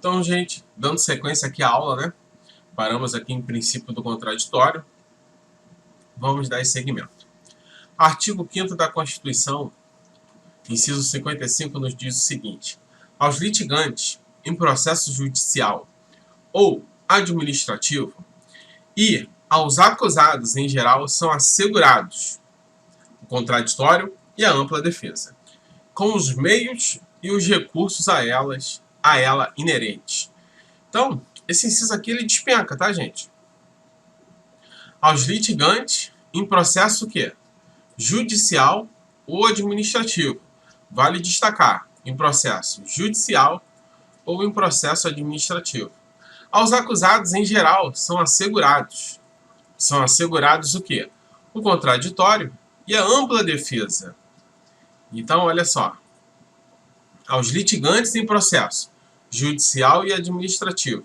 Então, gente, dando sequência aqui à aula, né? Paramos aqui em princípio do contraditório. Vamos dar esse segmento. Artigo 5º da Constituição, inciso 55, nos diz o seguinte: aos litigantes em processo judicial ou administrativo e aos acusados em geral são assegurados o contraditório e a ampla defesa, com os meios e os recursos a ela inerentes. Então, esse inciso aqui ele despenca, tá, gente? Aos litigantes em processo que judicial ou administrativo. Vale destacar, em processo judicial ou em processo administrativo. Aos acusados em geral são assegurados. São assegurados o quê? O contraditório e a ampla defesa. Então, olha só. Aos litigantes em processo judicial e administrativo.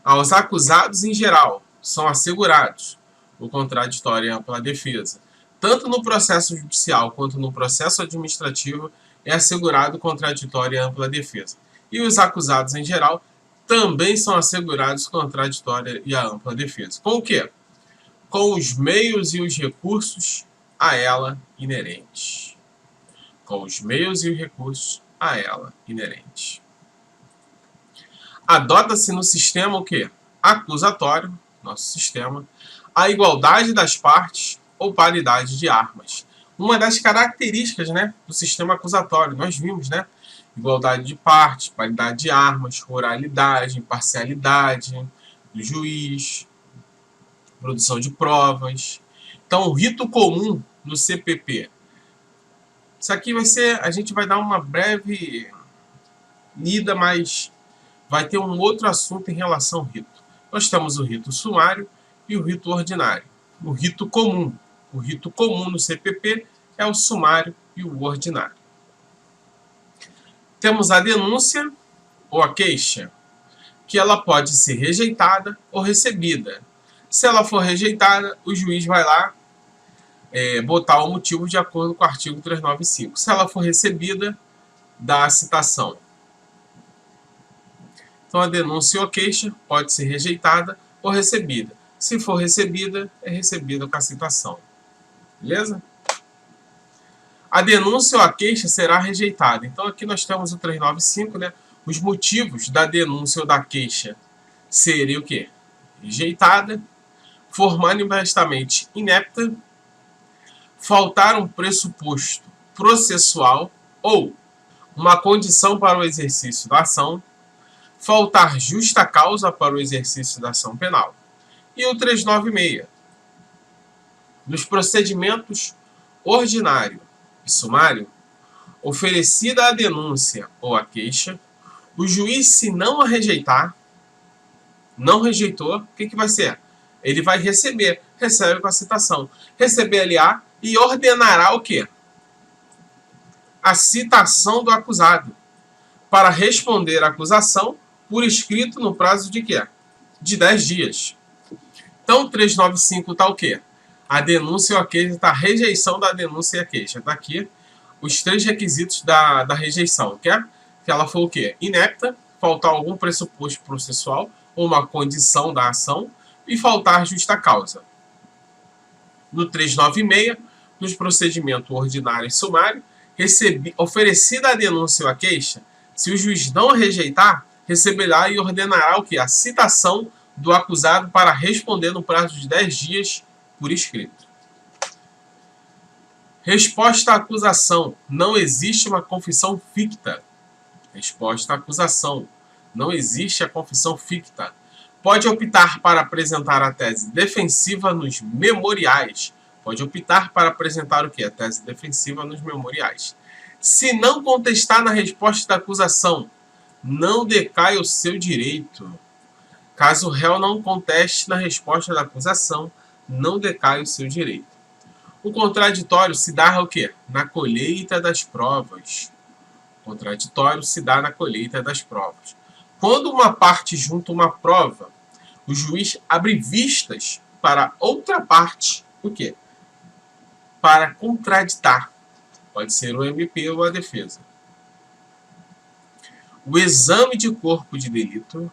Aos acusados em geral são assegurados o contraditório e a ampla defesa. Tanto no processo judicial quanto no processo administrativo é assegurado o contraditório e a ampla defesa. E os acusados em geral também são assegurados o contraditório e a ampla defesa. Com o quê? Com os meios e os recursos a ela inerentes. Com os meios e os recursos a ela inerentes. Adota-se no sistema o quê? Acusatório, nosso sistema, a igualdade das partes ou paridade de armas. Uma das características, né, do sistema acusatório, nós vimos, né? Igualdade de partes, paridade de armas, oralidade, imparcialidade do juiz, produção de provas. Então, o rito comum no CPP. Isso aqui vai ser, a gente vai dar uma breve lida, mas vai ter um outro assunto em relação ao rito. Nós temos o rito sumário e o rito ordinário. O rito comum. O rito comum no CPP é o sumário e o ordinário. Temos a denúncia ou a queixa, que ela pode ser rejeitada ou recebida. Se ela for rejeitada, o juiz vai lá botar o motivo de acordo com o artigo 395. Se ela for recebida, dá a citação. Então, a denúncia ou queixa pode ser rejeitada ou recebida. Se for recebida, é recebida com a citação. Beleza? A denúncia ou a queixa será rejeitada. Então, aqui nós temos o 395, né? Os motivos da denúncia ou da queixa seriam o quê? Rejeitada, for manifestamente inepta, faltar um pressuposto processual ou uma condição para o exercício da ação, faltar justa causa para o exercício da ação penal. E o 396. Nos procedimentos ordinário e sumário, oferecida a denúncia ou a queixa, o juiz, se não a rejeitar, não rejeitou, o que vai ser? Ele vai receber, recebe com a citação. Receber-lhe-á e ordenará o quê? A citação do acusado para responder à acusação por escrito no prazo de quê? De 10 dias. Então, 395 está o quê? A denúncia ou a queixa, está a rejeição da denúncia e a queixa. Está aqui os 3 requisitos da rejeição. Que ela for o quê? Inepta, faltar algum pressuposto processual ou uma condição da ação e faltar justa causa. No 396, nos procedimentos ordinário e sumário, oferecida a denúncia ou a queixa, se o juiz não a rejeitar, receberá e ordenará o quê? A citação do acusado para responder no prazo de 10 dias por escrito. Resposta à acusação. Não existe uma confissão ficta. Resposta à acusação. Não existe a confissão ficta. Pode optar para apresentar a tese defensiva nos memoriais. Pode optar para apresentar o quê? A tese defensiva nos memoriais. Se não contestar na resposta da acusação, não decai o seu direito. Caso o réu não conteste na resposta da acusação, não decai o seu direito. O contraditório se dá o quê? Na colheita das provas. O contraditório se dá na colheita das provas. Quando uma parte junta uma prova, o juiz abre vistas para outra parte, o quê? Para contraditar. Pode ser o MP ou a defesa. O exame de corpo de delito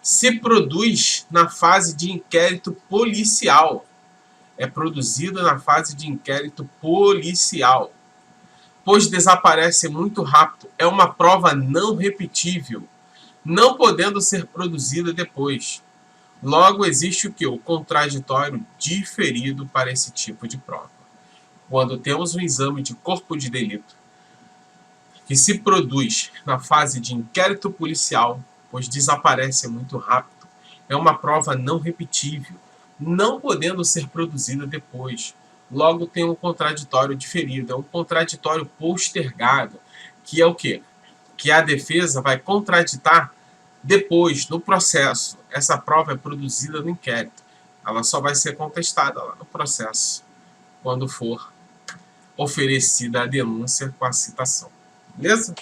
se produz na fase de inquérito policial. É produzido na fase de inquérito policial, pois desaparece muito rápido. É uma prova não repetível, não podendo ser produzida depois. Logo, existe o que? O contraditório diferido para esse tipo de prova. Quando temos um exame de corpo de delito que se produz na fase de inquérito policial, pois desaparece muito rápido, é uma prova não repetível, não podendo ser produzida depois. Logo, tem um contraditório diferido, é um contraditório postergado, que é o quê? Que a defesa vai contraditar depois, no processo. Essa prova é produzida no inquérito. Ela só vai ser contestada lá no processo, quando for oferecida a denúncia com a citação. Beleza?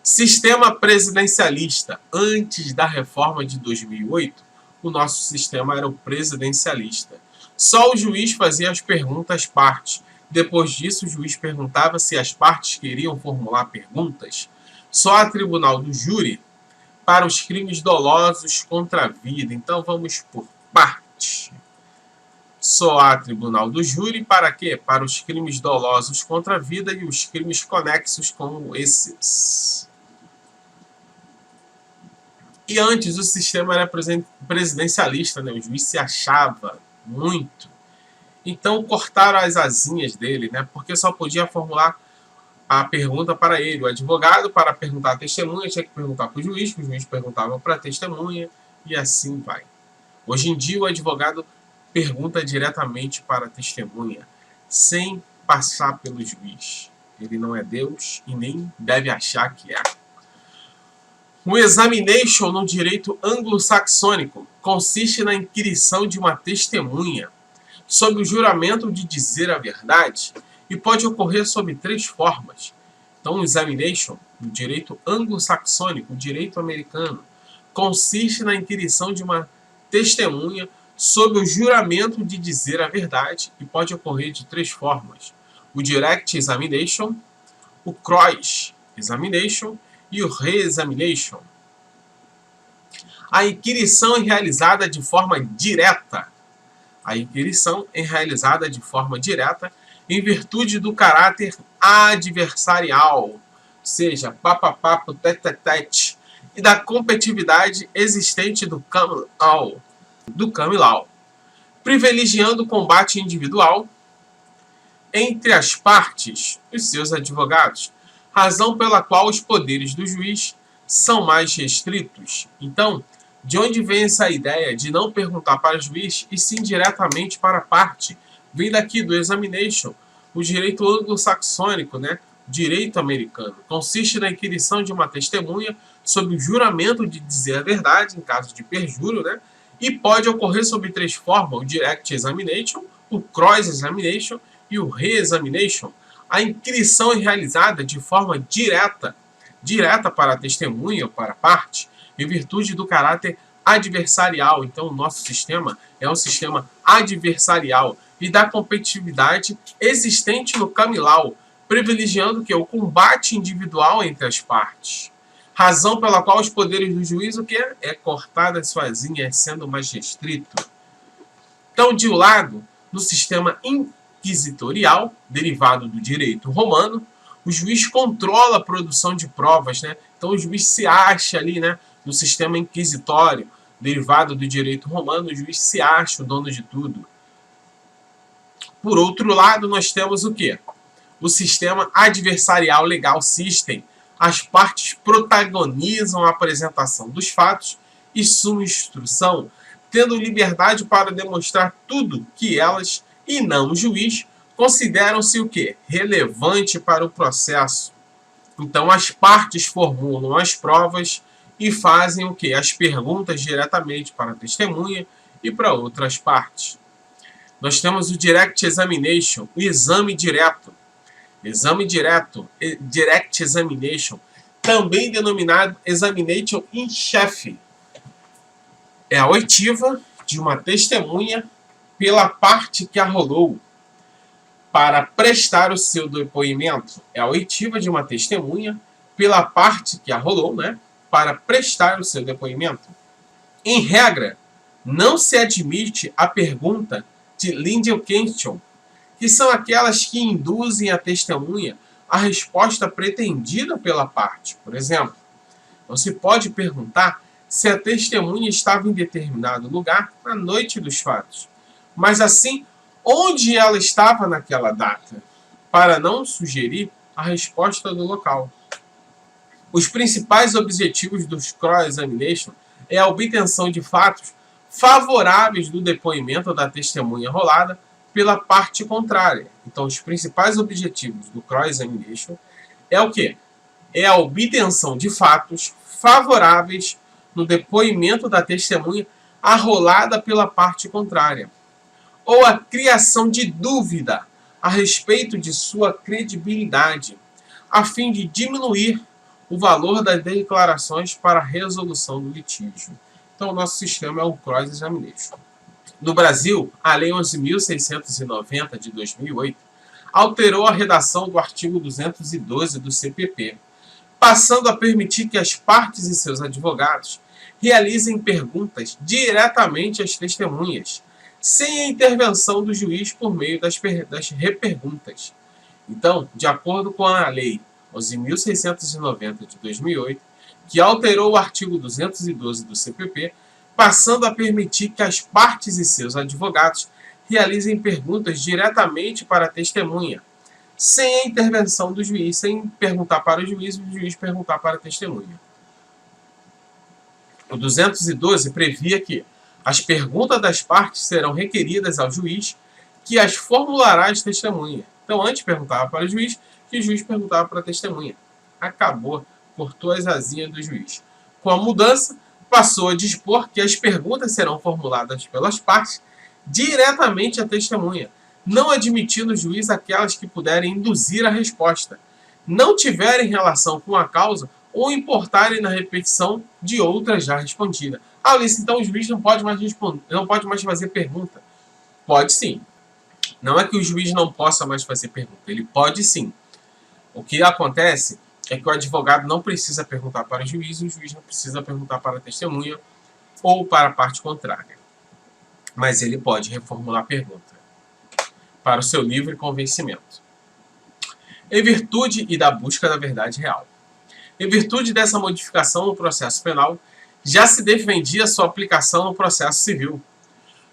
Sistema presidencialista. Antes da reforma de 2008, o nosso sistema era o presidencialista. Só o juiz fazia as perguntas às partes. Depois disso, o juiz perguntava se as partes queriam formular perguntas. Só há tribunal do júri para os crimes dolosos contra a vida. Então, vamos por partes. Só há tribunal do júri para quê? Para os crimes dolosos contra a vida e os crimes conexos com esses. E antes o sistema era presidencialista, né? O juiz se achava muito. Então cortaram as asinhas dele, né? Porque só podia formular a pergunta para ele. O advogado, para perguntar à testemunha, tinha que perguntar para o juiz perguntava para a testemunha, e assim vai. Hoje em dia, o advogado pergunta diretamente para a testemunha, sem passar pelo juiz. Ele não é Deus e nem deve achar que é. O examination no direito anglo-saxônico consiste na inquirição de uma testemunha sob o juramento de dizer a verdade e pode ocorrer sob 3 formas. Então, o examination no direito anglo-saxônico, direito americano, consiste na inquirição de uma testemunha sob o juramento de dizer a verdade e pode ocorrer de 3 formas. O direct examination, o cross examination e o re-examination. A inquirição é realizada de forma direta. A inquirição é realizada de forma direta em virtude do caráter adversarial, ou seja, papapapo, tete, e da competitividade existente do common law, privilegiando o combate individual entre as partes e seus advogados, razão pela qual os poderes do juiz são mais restritos. Então, de onde vem essa ideia de não perguntar para o juiz e sim diretamente para a parte? Vem daqui do examination, o direito anglo-saxônico, né? Direito americano. Consiste na inquirição de uma testemunha sob o juramento de dizer a verdade, em caso de perjúrio, né? E pode ocorrer sob 3 formas: o direct examination, o cross examination e o re-examination. A inquirição é realizada de forma direta para a testemunha ou para a parte, em virtude do caráter adversarial. Então, o nosso sistema é um sistema adversarial e da competitividade existente no common law, privilegiando que o combate individual entre as partes. Razão pela qual os poderes do juiz o que é cortada sozinha, sendo mais restrito. Então, de um lado, no sistema inquisitorial, derivado do direito romano, o juiz controla a produção de provas, né? Então o juiz se acha ali, né? No sistema inquisitório, derivado do direito romano, o juiz se acha o dono de tudo. Por outro lado, nós temos o quê? O sistema adversarial legal system. As partes protagonizam a apresentação dos fatos e sua instrução, tendo liberdade para demonstrar tudo que elas, e não o juiz, consideram-se o quê? Relevante para o processo. Então, as partes formulam as provas e fazem o quê? As perguntas diretamente para a testemunha e para outras partes. Nós temos o direct examination, o exame direto. Exame direto, direct examination, também denominado examination in chief. É a oitiva de uma testemunha pela parte que arrolou. para prestar o seu depoimento é a oitiva de uma testemunha pela parte que arrolou, né? Para prestar o seu depoimento. Em regra, não se admite a pergunta de leading question, que são aquelas que induzem a testemunha à resposta pretendida pela parte. Por exemplo, não se pode perguntar se a testemunha estava em determinado lugar na noite dos fatos, mas assim, onde ela estava naquela data, para não sugerir a resposta do local. Os principais objetivos dos cross-examination é a obtenção de fatos favoráveis do depoimento da testemunha rolada pela parte contrária. Então, os principais objetivos do cross-examination é o quê? É a obtenção de fatos favoráveis no depoimento da testemunha arrolada pela parte contrária, ou a criação de dúvida a respeito de sua credibilidade, a fim de diminuir o valor das declarações para a resolução do litígio. Então, o nosso sistema é o cross-examination. No Brasil, a Lei 11.690 de 2008 alterou a redação do artigo 212 do CPP, passando a permitir que as partes e seus advogados realizem perguntas diretamente às testemunhas, sem a intervenção do juiz por meio das reperguntas. Então, de acordo com a Lei 11.690 de 2008, que alterou o artigo 212 do CPP, passando a permitir que as partes e seus advogados realizem perguntas diretamente para a testemunha, sem a intervenção do juiz, sem perguntar para o juiz perguntar para a testemunha. O 212 previa que as perguntas das partes serão requeridas ao juiz, que as formulará às testemunhas. Então, antes perguntava para o juiz, que o juiz perguntava para a testemunha. Acabou, cortou as asinhas do juiz. Com a mudança, passou a dispor que as perguntas serão formuladas pelas partes diretamente à testemunha, não admitindo o juiz aquelas que puderem induzir a resposta, não tiverem relação com a causa ou importarem na repetição de outra já respondida. Ah, Ulisses, então o juiz não pode mais responder, não pode mais fazer pergunta. Pode sim. Não é que o juiz não possa mais fazer pergunta, ele pode sim. O que acontece é que o advogado não precisa perguntar para o juiz não precisa perguntar para a testemunha ou para a parte contrária. Mas ele pode reformular a pergunta para o seu livre convencimento. Em virtude e da busca da verdade real. Em virtude dessa modificação no processo penal, já se defendia sua aplicação no processo civil,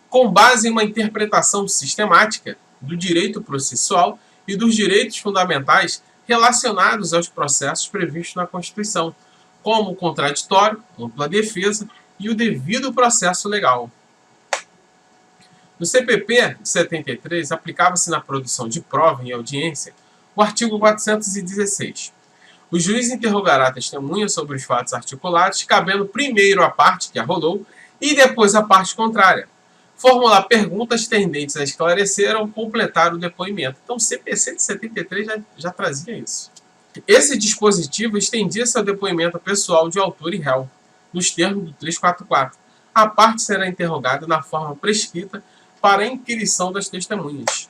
com base em uma interpretação sistemática do direito processual e dos direitos fundamentais relacionados aos processos previstos na Constituição, como o contraditório, ampla defesa e o devido processo legal. No CPP de 73, aplicava-se na produção de prova em audiência o artigo 416. O juiz interrogará a testemunha sobre os fatos articulados, cabendo primeiro a parte que arrolou e depois a parte contrária. Formular perguntas tendentes a esclarecer ou completar o depoimento. Então, o CPC de 73 já trazia isso. Esse dispositivo estendia-se ao depoimento pessoal de autor e réu, nos termos do 344. A parte será interrogada na forma prescrita para a inquirição das testemunhas.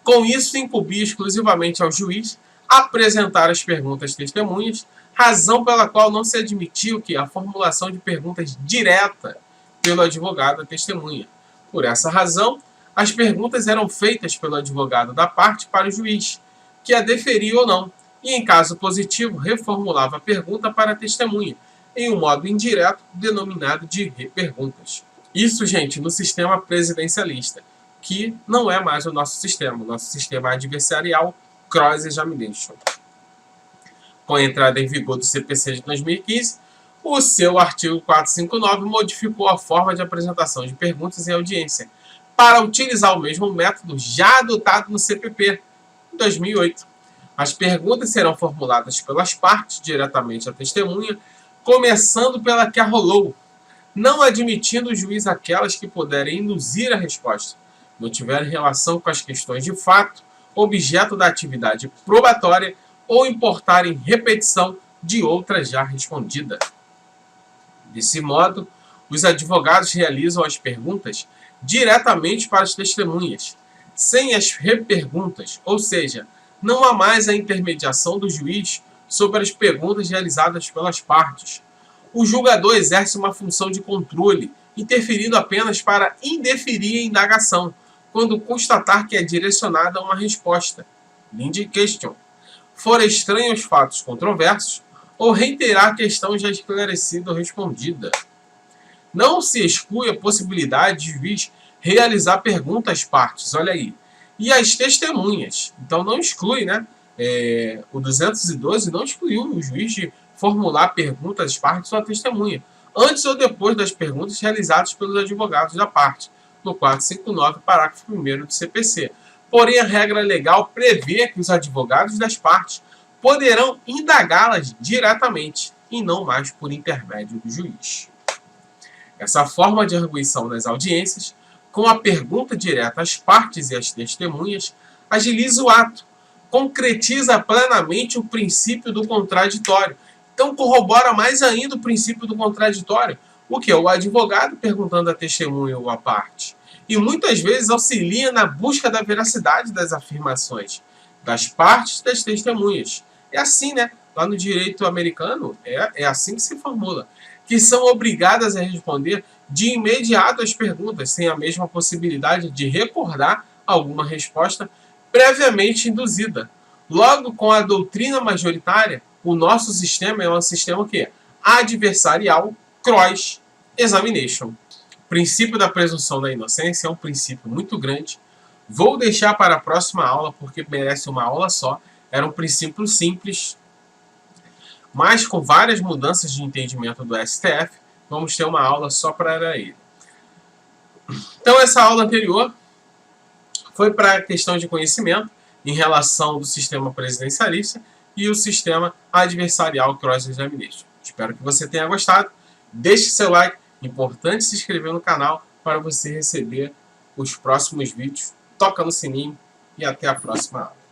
Com isso, incumbia exclusivamente ao juiz apresentar as perguntas às testemunhas, razão pela qual não se admitiu que a formulação de perguntas direta pelo advogado à testemunha. Por essa razão, as perguntas eram feitas pelo advogado da parte para o juiz, que a deferia ou não, e em caso positivo, reformulava a pergunta para a testemunha, em um modo indireto denominado de reperguntas. Isso, gente, no sistema presidencialista, que não é mais o nosso sistema. O nosso sistema adversarial cross-examination. Com a entrada em vigor do CPC de 2015, o seu artigo 459 modificou a forma de apresentação de perguntas em audiência para utilizar o mesmo método já adotado no CPP em 2008. As perguntas serão formuladas pelas partes diretamente à testemunha, começando pela que arrolou, não admitindo o juiz aquelas que puderem induzir a resposta, não tiverem relação com as questões de fato, objeto da atividade probatória ou importarem repetição de outra já respondida. Desse modo, os advogados realizam as perguntas diretamente para as testemunhas, sem as reperguntas, ou seja, não há mais a intermediação do juiz sobre as perguntas realizadas pelas partes. O julgador exerce uma função de controle, interferindo apenas para indeferir a indagação, quando constatar que é direcionada a uma resposta, lead question, for estranho aos fatos controversos, ou reiterar a questão já esclarecida ou respondida. Não se exclui a possibilidade de juiz realizar perguntas às partes, olha aí, e às testemunhas. Então não exclui, né? O 212 não excluiu o juiz de formular perguntas às partes ou à testemunha, antes ou depois das perguntas realizadas pelos advogados da parte, no 459, parágrafo 1º do CPC. Porém, a regra legal prevê que os advogados das partes poderão indagá-las diretamente e não mais por intermédio do juiz. Essa forma de arguição nas audiências, com a pergunta direta às partes e às testemunhas, agiliza o ato, concretiza plenamente o princípio do contraditório. Então corrobora mais ainda o princípio do contraditório, o que é o advogado perguntando à testemunha ou à parte. E muitas vezes auxilia na busca da veracidade das afirmações das partes e das testemunhas. É assim, né? Lá no direito americano, é assim que se formula. Que são obrigadas a responder de imediato às perguntas, sem a mesma possibilidade de recordar alguma resposta previamente induzida. Logo, com a doutrina majoritária, o nosso sistema é um sistema que é adversarial cross-examination. O princípio da presunção da inocência é um princípio muito grande. Vou deixar para a próxima aula, porque merece uma aula só. Era um princípio simples, mas com várias mudanças de entendimento do STF, vamos ter uma aula só para ele. Então, essa aula anterior foi para a questão de conhecimento em relação do sistema presidencialista e o sistema adversarial cross-examination. Espero que você tenha gostado. Deixe seu like. Importante se inscrever no canal para você receber os próximos vídeos. Toca no sininho e até a próxima aula.